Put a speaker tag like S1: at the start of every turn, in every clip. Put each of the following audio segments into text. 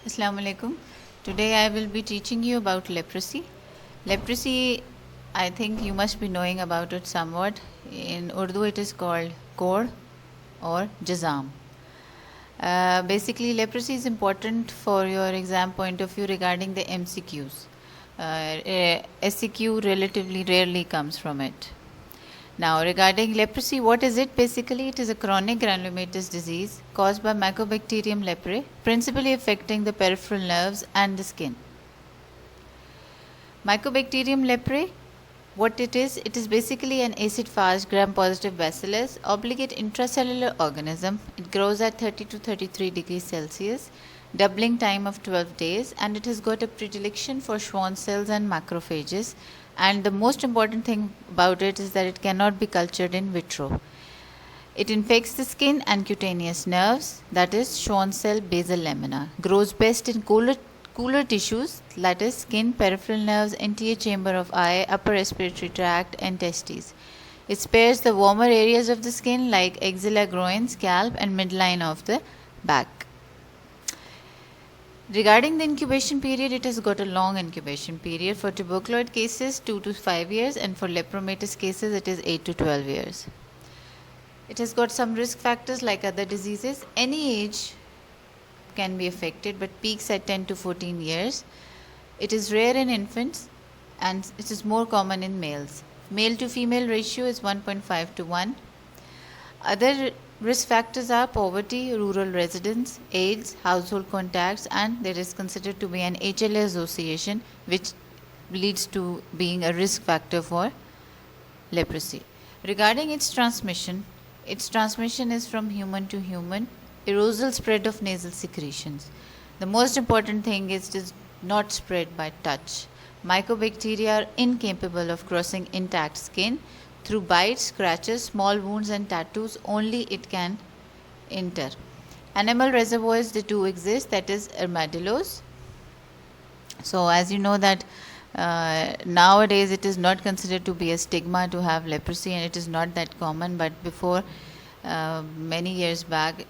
S1: Assalamu alaikum. Today I will be teaching you about leprosy. Leprosy, I think you must be knowing about it somewhat. In Urdu, it is called Kod or Jazam. Basically, leprosy is important for your exam point of view regarding the MCQs. SCQ relatively rarely comes from it. Now, regarding leprosy, what is it? Basically, it is a chronic granulomatous disease caused by Mycobacterium leprae, principally affecting the peripheral nerves and the skin. Mycobacterium leprae, what it is basically an acid-fast gram-positive bacillus, obligate intracellular organism. It grows at 30 to 33 degrees Celsius, doubling time of 12 days, and it has got a predilection for Schwann cells and macrophages. And the most important thing about it is that it cannot be cultured in vitro. It infects the skin and cutaneous nerves, that is Schwann cell basal lamina. Grows best in cooler tissues, that is skin, peripheral nerves, anterior chamber of eye, upper respiratory tract, and testes. It spares the warmer areas of the skin like axilla, groin, scalp, and midline of the back. Regarding the incubation period, it has got a long incubation period. For tuberculoid cases, 2 to 5 years, and for lepromatous cases, it is 8 to 12 years. It has got some risk factors like other diseases. Any age can be affected, but peaks at 10 to 14 years. It is rare in infants, and it is more common in males. Male to female ratio is 1.5 to 1. Other risk factors are poverty, rural residence, AIDS, household contacts, and there is considered to be an HLA association which leads to being a risk factor for leprosy. Regarding its transmission is from human to human, aerosol spread of nasal secretions. The most important thing is it is not spread by touch. Mycobacteria are incapable of crossing intact skin. Through bites, scratches, small wounds, and tattoos, only it can enter. Animal reservoirs, they do exist, that is armadillos. So, as you know that nowadays it is not considered to be a stigma to have leprosy, and it is not that common. But before, many years back,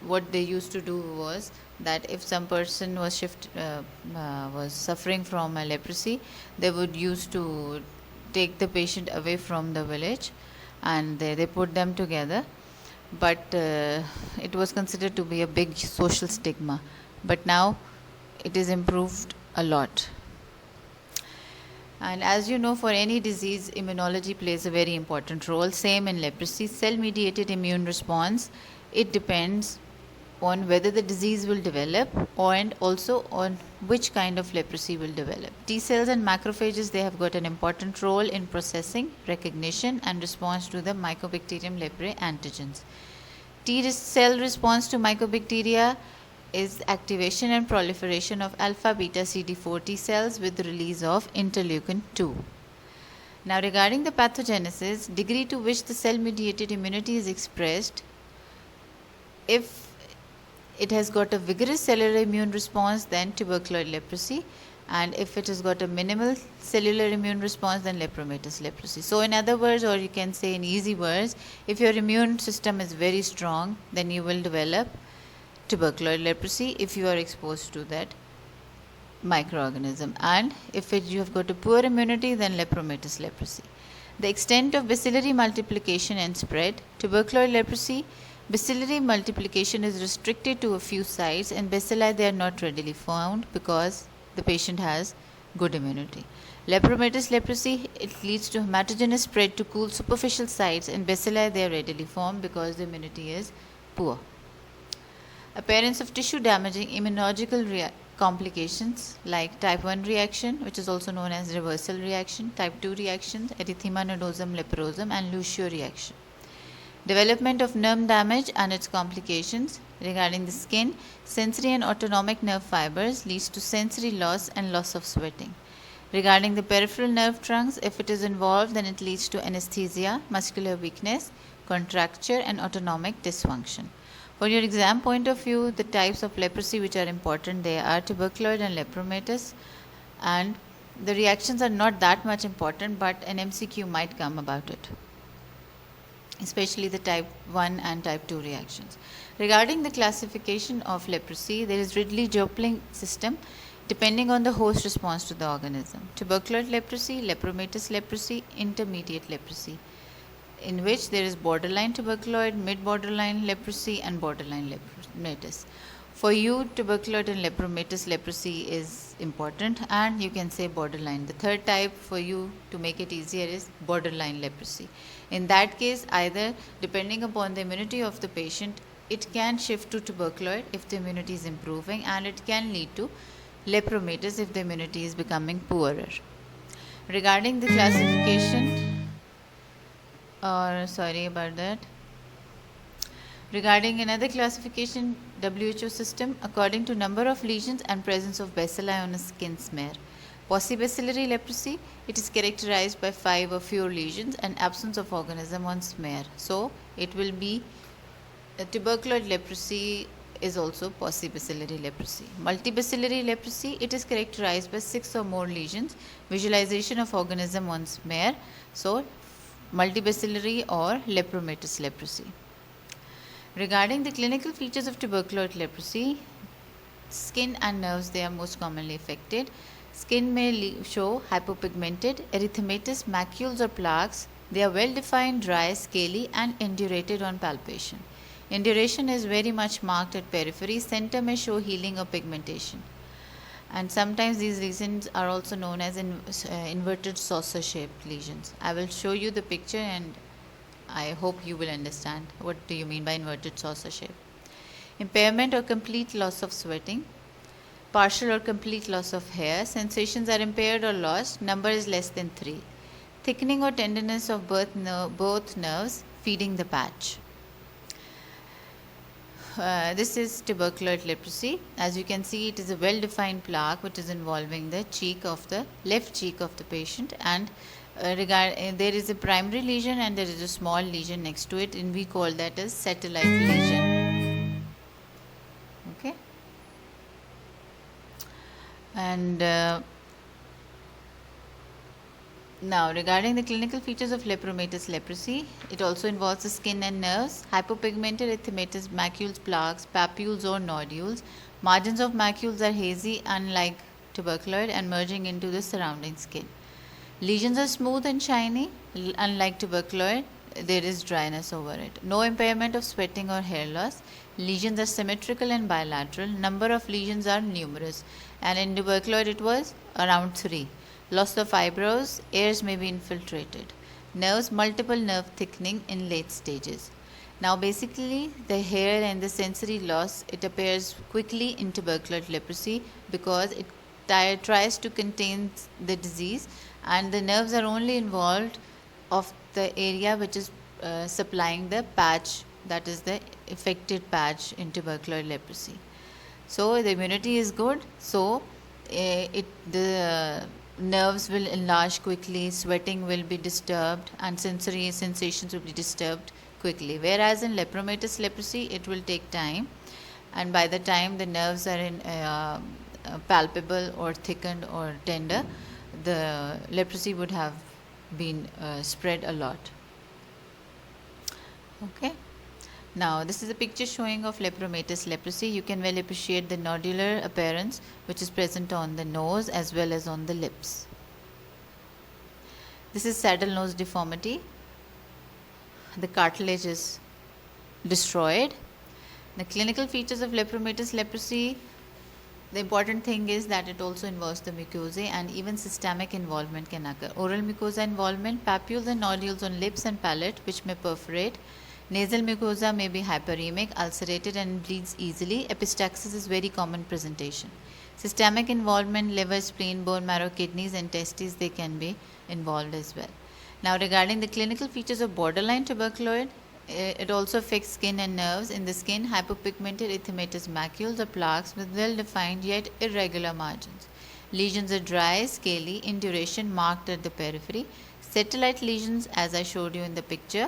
S1: what they used to do was that if some person was was suffering from a leprosy, they would used to take the patient away from the village, and they put them together, but it was considered to be a big social stigma. But now it is improved a lot. And as you know, for any disease, immunology plays a very important role. Same in leprosy. Cell mediated immune response, it depends on whether the disease will develop and also on which kind of leprosy will develop. T cells and macrophages, they have got an important role in processing, recognition, and response to the Mycobacterium leprae antigens. T cell response to mycobacteria is activation and proliferation of alpha beta CD4 T cells with release of interleukin 2. Now, regarding the pathogenesis, degree to which the cell mediated immunity is expressed, if it has got a vigorous cellular immune response, then tuberculoid leprosy, and if it has got a minimal cellular immune response, then lepromatous leprosy. So in other words, or you can say in easy words, if your immune system is very strong, then you will develop tuberculoid leprosy if you are exposed to that microorganism, and if you have got a poor immunity, then lepromatous leprosy. The extent of bacillary multiplication and spread, tuberculoid leprosy, bacillary multiplication is restricted to a few sites, and bacilli, they are not readily found because the patient has good immunity. Lepromatous leprosy, it leads to hematogenous spread to cool superficial sites, and bacilli, they are readily formed because the immunity is poor. Appearance of tissue damaging immunological complications like type 1 reaction, which is also known as reversal reaction, type 2 reactions, erythema nodosum leprosum, and Lucio reaction. Development of nerve damage and its complications. Regarding the skin, sensory and autonomic nerve fibers leads to sensory loss and loss of sweating. Regarding the peripheral nerve trunks, if it is involved, then it leads to anesthesia, muscular weakness, contracture, and autonomic dysfunction. For your exam point of view, the types of leprosy which are important, they are tuberculoid and lepromatous, and the reactions are not that much important, but an MCQ might come about it. especially the type 1 and type 2 reactions. Regarding the classification of leprosy, there is Ridley-Joplin system depending on the host response to the organism. Tuberculoid leprosy, lepromatous leprosy, intermediate leprosy, in which there is borderline tuberculoid, mid-borderline leprosy, and borderline lepromatous. For you, tuberculoid and lepromatous leprosy is important, and you can say borderline. The third type for you to make it easier is borderline leprosy. In that case, either depending upon the immunity of the patient, it can shift to tuberculoid if the immunity is improving, and it can lead to lepromatous if the immunity is becoming poorer. Regarding the classification, sorry about that. Regarding another classification, WHO system, according to number of lesions and presence of bacilli on a skin smear. Paucibacillary leprosy, it is characterized by 5 or fewer lesions and absence of organism on smear. So, it will be tuberculoid leprosy is also paucibacillary leprosy. Multibacillary leprosy, it is characterized by 6 or more lesions, visualization of organism on smear. So, multibacillary or lepromatous leprosy. Regarding the clinical features of tuberculoid leprosy, skin and nerves, they are most commonly affected. Skin may show hypopigmented, erythematous macules or plaques. They are well defined, dry, scaly, and indurated on palpation. Induration is very much marked at periphery. Center may show healing or pigmentation. And sometimes these lesions are also known as inverted saucer shaped lesions. I will show you the picture and I hope you will understand what do you mean by inverted saucer shape. Impairment or complete loss of sweating, partial or complete loss of hair, sensations are impaired or lost, number is less than 3. Thickening or tenderness of both nerves, feeding the patch. This is tuberculoid leprosy. As you can see, it is a well-defined plaque which is involving the cheek of the left cheek of the patient, and there is a primary lesion and there is a small lesion next to it, and we call that as satellite lesion. Okay. And now, regarding the clinical features of lepromatous leprosy, it also involves the skin and nerves, hypopigmented erythematous macules, plaques, papules or nodules. Margins of macules are hazy, unlike tuberculoid, and merging into the surrounding skin. Lesions are smooth and shiny, unlike tuberculoid, there is dryness over it. No impairment of sweating or hair loss. Lesions are symmetrical and bilateral. Number of lesions are numerous, and in tuberculoid it was around 3. Loss of eyebrows, ears may be infiltrated. Nerves, multiple nerve thickening in late stages. Now basically the hair and the sensory loss, it appears quickly in tuberculoid leprosy because it tries to contain the disease, and the nerves are only involved of the area which is supplying the patch, that is the affected patch in tuberculoid leprosy. So the immunity is good, so the nerves will enlarge quickly, sweating will be disturbed, and sensory sensations will be disturbed quickly. Whereas in lepromatous leprosy, it will take time, and by the time the nerves are palpable or thickened or tender, the leprosy would have been spread a lot. Okay. Now this is a picture showing of lepromatous leprosy. You can well appreciate the nodular appearance which is present on the nose as well as on the lips. This is saddle nose deformity. The cartilage is destroyed. The clinical features of lepromatous leprosy, the important thing is that it also involves the mucosae, and even systemic involvement can occur. Oral mucosa involvement, papules and nodules on lips and palate which may perforate. Nasal mucosa may be hyperemic, ulcerated and bleeds easily. Epistaxis is very common presentation. Systemic involvement, liver, spleen, bone marrow, kidneys and testes, they can be involved as well. Now regarding the clinical features of borderline tuberculoid, it also affects skin and nerves. In the skin, hypopigmented erythematous macules or plaques with well-defined yet irregular margins. Lesions are dry, scaly, in duration, marked at the periphery. Satellite lesions, as I showed you in the picture.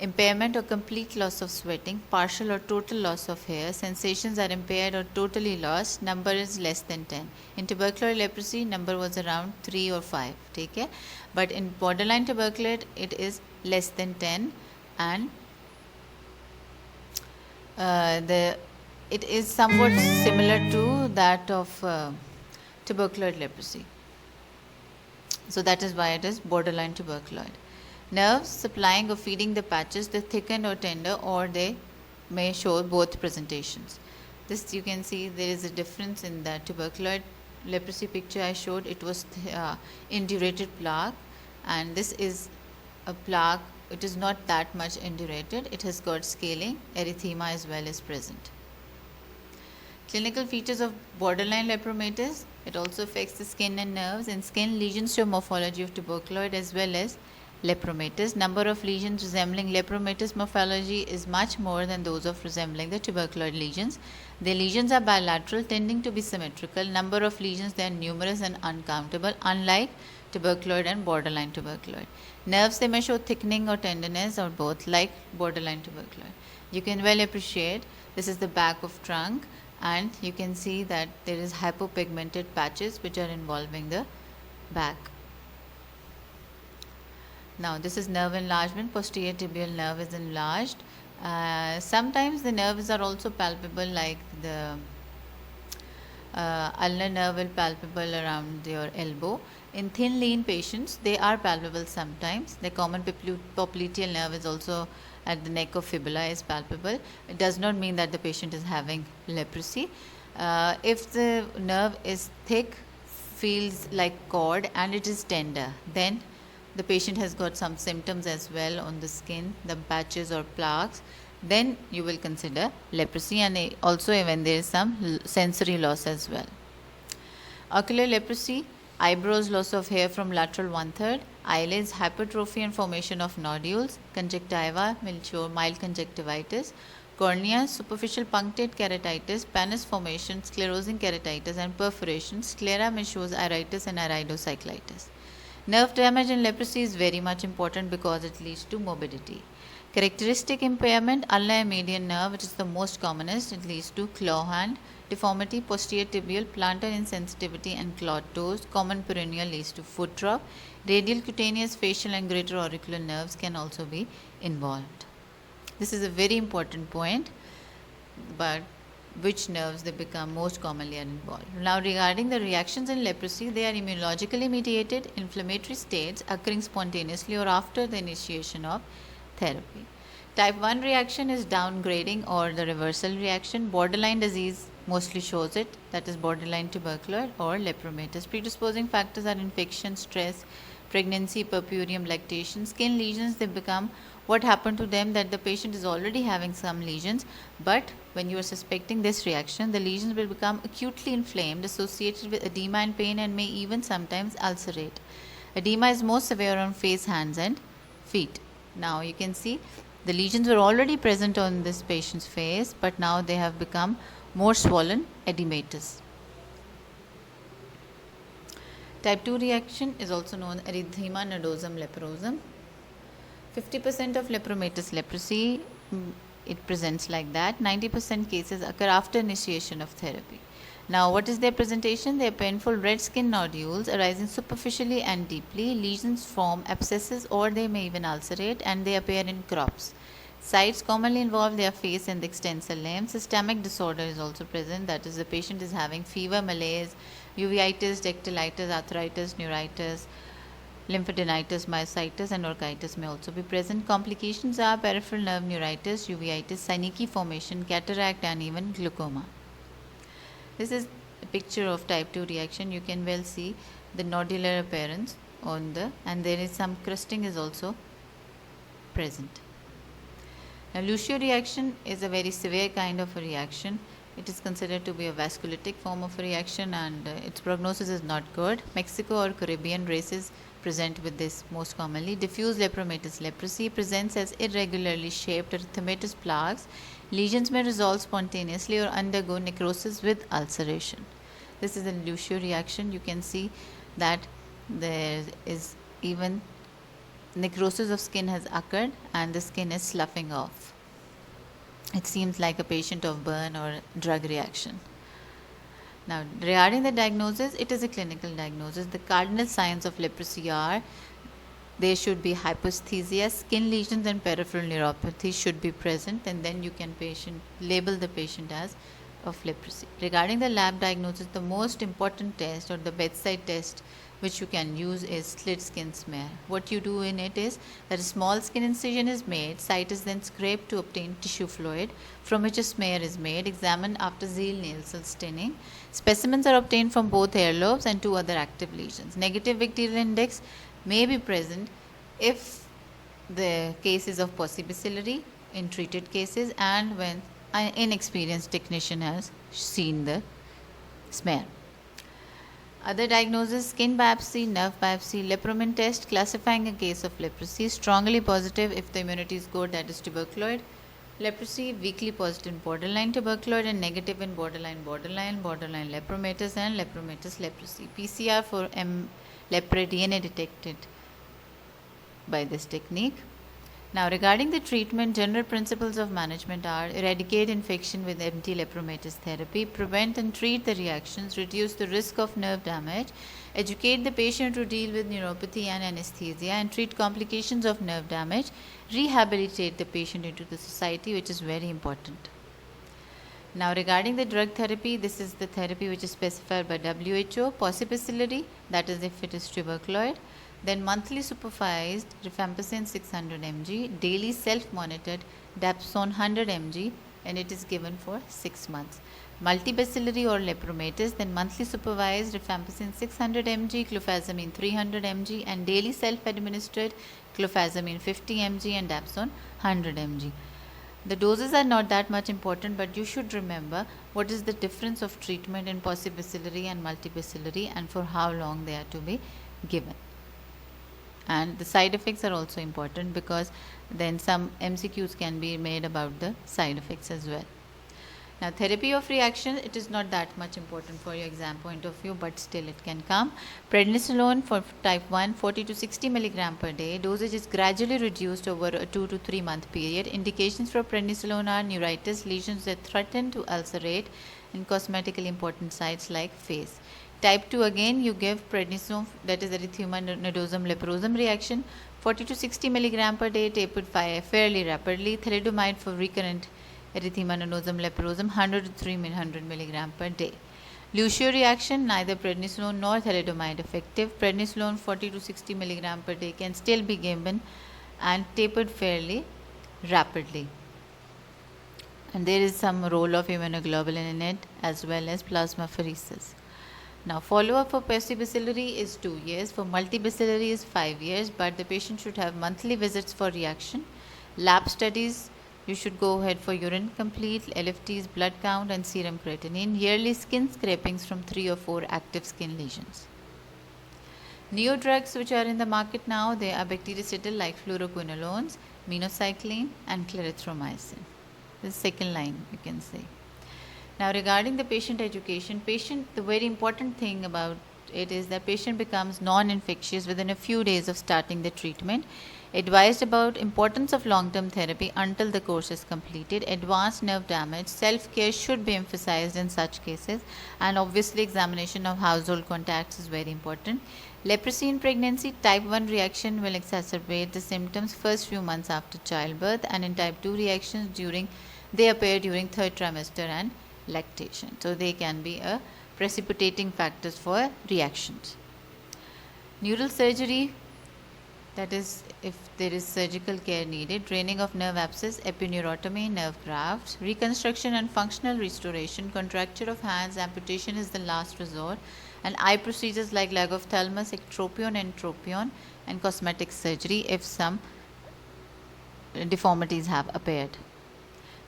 S1: Impairment or complete loss of sweating, partial or total loss of hair, sensations are impaired or totally lost, number is less than 10. In tuberculoid leprosy, number was around 3 or 5, take care. But in borderline tuberculoid, it is less than 10, and the it is somewhat similar to that of tuberculoid leprosy. So that is why it is borderline tuberculoid. Nerves supplying or feeding the patches, they thicken or tender, or they may show both presentations. This you can see there is a difference in the tuberculoid leprosy picture I showed. It was indurated plaque, and this is a plaque. It is not that much indurated. It has got scaling, erythema as well as present. Clinical features of borderline lepromatous. It also affects the skin and nerves, and skin lesions show morphology of tuberculoid as well as lepromatous. Number of lesions resembling lepromatous morphology is much more than those of resembling the tuberculoid lesions. The lesions are bilateral, tending to be symmetrical. Number of lesions, they are numerous and uncountable, unlike tuberculoid and borderline tuberculoid. Nerves, they may show thickening or tenderness or both, like borderline tuberculoid. You can well appreciate this is the back of trunk, and you can see that there is hypopigmented patches which are involving the back. Now this is nerve enlargement. Posterior tibial nerve is enlarged. Sometimes the nerves are also palpable, like the ulnar nerve will palpable around your elbow. In thin lean patients, they are palpable sometimes. The common popliteal nerve is also at the neck of fibula is palpable. It does not mean that the patient is having leprosy. If the nerve is thick, feels like cord, and it is tender, then the patient has got some symptoms as well on the skin, the patches or plaques, then you will consider leprosy, and also when there is some sensory loss as well. Ocular leprosy, eyebrows, loss of hair from lateral 1/3, eyelids, hypertrophy and formation of nodules, conjunctiva, will show mild conjunctivitis, cornea, superficial punctate keratitis, pannus formation, sclerosing keratitis and perforation, sclera may shows iritis and iridocyclitis. Nerve damage in leprosy is very much important because it leads to morbidity. Characteristic impairment, ulnar median nerve, which is the most commonest, it leads to claw hand, deformity, posterior tibial, plantar insensitivity and clawed toes. Common peroneal leads to foot drop. Radial, cutaneous, facial and greater auricular nerves can also be involved. This is a very important point, but which nerves they become most commonly are involved. Now regarding the reactions in leprosy, they are immunologically mediated inflammatory states occurring spontaneously or after the initiation of therapy. Type 1 reaction is downgrading or the reversal reaction. Borderline disease mostly shows it, that is borderline tuberculoid or lepromatous. Predisposing factors are infection, stress, pregnancy, purpurium, lactation. Skin lesions, they become what happened to them, that the patient is already having some lesions, but when you are suspecting this reaction, the lesions will become acutely inflamed, associated with edema and pain, and may even sometimes ulcerate. Edema is most severe on face, hands and feet. Now you can see the lesions were already present on this patient's face, but now they have become more swollen, edematous. Type 2 reaction is also known as erythema nodosum leprosum. 50% of lepromatous leprosy, it presents like that. 90% cases occur after initiation of therapy. Now, what is their presentation? They are painful red skin nodules arising superficially and deeply. Lesions form abscesses or they may even ulcerate, and they appear in crops. Sites commonly involve their face and the extensor limb. Systemic disorder is also present, that is, the patient is having fever, malaise, uveitis, dactylitis, arthritis, neuritis, lymphadenitis, myositis and orchitis may also be present. Complications are peripheral nerve neuritis, uveitis, synecdoche formation, cataract and even glaucoma. This is a picture of type 2 reaction. You can well see the nodular appearance on the, and there is some crusting is also present. Now, Lucio reaction is a very severe kind of a reaction. It is considered to be a vasculitic form of a reaction, and its prognosis is not good. Mexico or Caribbean races present with this most commonly. Diffuse lepromatous leprosy presents as irregularly shaped erythematous plaques. Lesions may resolve spontaneously or undergo necrosis with ulceration. This is a Lucio reaction. You can see that there is even necrosis of skin has occurred and the skin is sloughing off. It seems like a patient of burn or drug reaction. Now, regarding the diagnosis, it is a clinical diagnosis. The cardinal signs of leprosy are There should be hyposthesia, skin lesions and peripheral neuropathy should be present, and then you can label the patient as of leprosy. Regarding the lab diagnosis, the most important test or the bedside test which you can use is slit skin smear. What you do in it is that a small skin incision is made, site is then scraped to obtain tissue fluid from which a smear is made, examined after Zeal nail cell staining. Specimens are obtained from both hair lobes and 2 other active lesions. Negative bacterial index may be present if the case is of paucibacillary in treated cases and when an inexperienced technician has seen the smear. Other diagnosis: skin biopsy, nerve biopsy, lepromin test classifying a case of leprosy. Strongly positive if the immunity is good, that is tuberculoid. Leprosy, weakly positive in borderline tuberculoid and negative in borderline lepromatous and lepromatous leprosy. PCR for lepre DNA detected by this technique. Now, regarding the treatment, general principles of management are: eradicate infection with anti-lepromatous therapy, prevent and treat the reactions, reduce the risk of nerve damage, educate the patient to deal with neuropathy and anesthesia, and treat complications of nerve damage, rehabilitate the patient into the society, which is very important. Now, regarding the drug therapy, this is the therapy which is specified by WHO: paucibacillary, that is if it is tuberculoid, then monthly supervised rifampicin 600 mg, daily self-monitored dapsone 100 mg, and it is given for 6 months. Multibacillary or lepromatous, then monthly supervised rifampicin 600 mg, clofazimine 300 mg, and daily self-administered clofazimine 50 mg and dapsone 100 mg. The doses are not that much important, but you should remember what is the difference of treatment in paucibacillary and multibacillary and for how long they are to be given. And the side effects are also important, because then some MCQs can be made about the side effects as well. Now, therapy of reaction, it is not that much important for your exam point of view, but still it can come. Prednisolone for type 1, 40 to 60 mg per day. Dosage is gradually reduced over a 2 to 3 month period. Indications for prednisolone are neuritis, lesions that threaten to ulcerate, and cosmetically important sites like face. Type 2, again you give prednisone, that is erythema nodosum leprosum reaction, 40 to 60 mg per day, tapered fairly rapidly. Thalidomide for recurrent erythema nodosum leprosum, 100 to 300 mg per day. Lucio reaction, neither prednisolone nor thalidomide effective. Prednisolone 40 to 60 mg per day can still be given and tapered fairly rapidly. And there is some role of immunoglobulin in it as well as plasmapheresis. Now, follow-up for paucibacillary is 2 years, for multibacillary is 5 years, but the patient should have monthly visits for reaction. Lab studies, you should go ahead for urine complete, LFTs, blood count and serum creatinine. Yearly skin scrapings from 3 or 4 active skin lesions. New drugs which are in the market now, they are bactericidal like fluoroquinolones, minocycline and clarithromycin. The second line you can say. Now, regarding the patient education, the very important thing about it is that patient becomes non-infectious within a few days of starting the treatment. Advised about importance of long-term therapy until the course is completed. Advanced nerve damage, self-care should be emphasized in such cases, and obviously examination of household contacts is very important. Leprosy in pregnancy, type 1 reaction will exacerbate the symptoms first few months after childbirth, and in type 2 reactions they appear during 3rd trimester and lactation. So they can be a precipitating factors for reactions. Neural surgery, that is if there is surgical care needed. Draining of nerve abscess, epineurotomy, nerve grafts. Reconstruction and functional restoration, contracture of hands, amputation is the last resort. And eye procedures like lagophthalmus, ectropion, entropion, and cosmetic surgery if some deformities have appeared.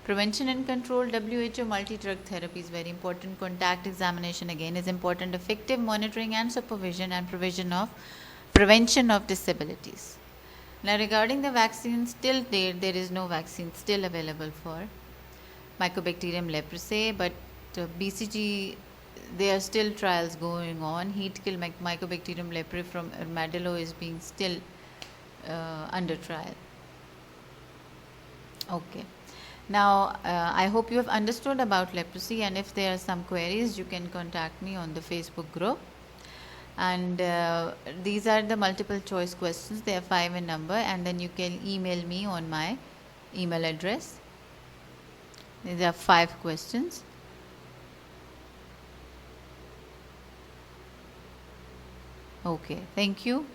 S1: Prevention and control, WHO multi-drug therapy is very important. Contact examination again is important. Effective monitoring and supervision, and prevention of disabilities. Now, regarding the vaccines, till date there is no vaccine still available for Mycobacterium lepraceae, but BCG, there are still trials going on. Heat kill Mycobacterium leprae from armadillo is being still under trial. Okay. Now, I hope you have understood about leprosy, and if there are some queries, you can contact me on the Facebook group. And these are the multiple choice questions. They are 5 in number, and then you can email me on my email address. These are 5 questions. Okay, thank you.